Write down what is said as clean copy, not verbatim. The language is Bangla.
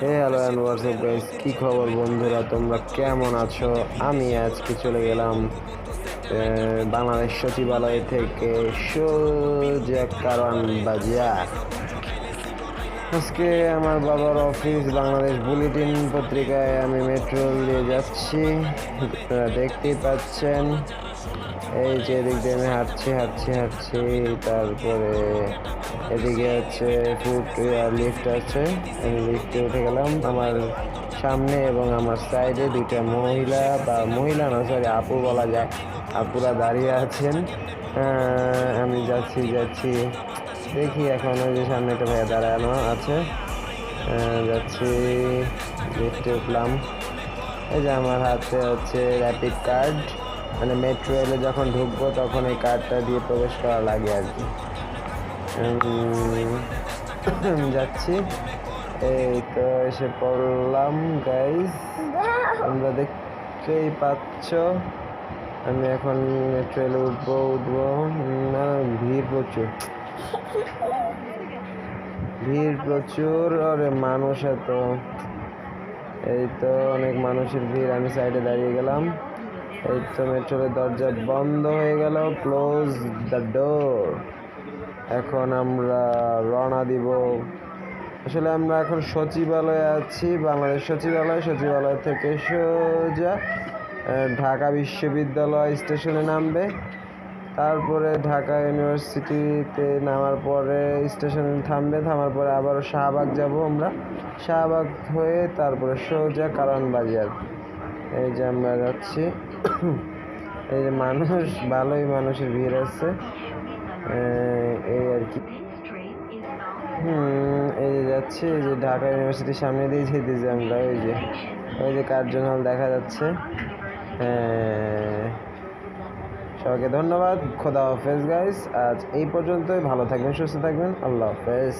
হ্যালো অ্যান্ড হোয়াটসঅ্যাপ গাইস, কি খবর বন্ধুরা, তোমরা কেমন আছো? আমি আজকে চলে গেলাম বাংলাদেশ সচিবালয় থেকে সোজা কারওয়ান বাজার। আজকে আমার বাবার অফিস বাংলাদেশ বুলেটিন পত্রিকায় আমি মেট্রো দিয়ে যাচ্ছি, আপনারা দেখতেই পাচ্ছেন। এই যে এদিক দিয়ে আমি হাঁটছি, তারপরে এদিকে হচ্ছে লিফট আছে, আমি লিফটে উঠে গেলাম। আমার সামনে এবং আমার সাইডে দুইটা মহিলা না, সরি আপু বলা যায়, আপুরা দাঁড়িয়ে আছেন। আমি যাচ্ছি দেখি এখন ওই যে সামনে একটা ভাইয়া দাঁড়ানো আছে। যাচ্ছি, লিফটে উঠলাম। এই যে আমার হাতে হচ্ছে র্যাপিড কার্ড, মানে মেট্রো রেলে যখন ঢুকবো তখন এই কার্ডটা দিয়ে প্রবেশ করা লাগে আর কি। যাচ্ছি, এই তো এসে পড়লাম গাইস, তোমরা দেখতেই পাচ্ছ। আমি এখন মেট্রো রেলে উঠবো না, ভিড় প্রচুর, আরে মানুষ এত, এই তো অনেক মানুষের ভিড়। আমি সাইডে দাঁড়িয়ে গেলাম। এই তো মেট্রোর দরজা বন্ধ হয়ে গেল, ক্লোজ দ্য ডোর। এখন আমরা রওনা দিব। আসলে আমরা এখন সচিবালয়ে আছি, বাংলাদেশ সচিবালয় থেকে সোজা ঢাকা বিশ্ববিদ্যালয় স্টেশনে নামবে। তারপরে ঢাকা ইউনিভার্সিটিতে নামার পরে স্টেশনে থামার পরে আবারও শাহবাগ যাব আমরা। শাহবাগ হয়ে তারপরে সোজা কারওয়ান বাজার। এই যে আমরা যাচ্ছি। এই যে ভালোই মানুষের ভিড় আছে, এই আর কি। এই যে যাচ্ছি, এই যে ঢাকা ইউনিভার্সিটির সামনে দিয়ে যেতেছি আমরা। ওই যে কার্জন হল দেখা যাচ্ছে। সবাইকে ধন্যবাদ, খোদা হাফেজ গাইস। আজ এই পর্যন্তই, ভালো থাকবেন, সুস্থ থাকবেন, আল্লাহ হাফেজ।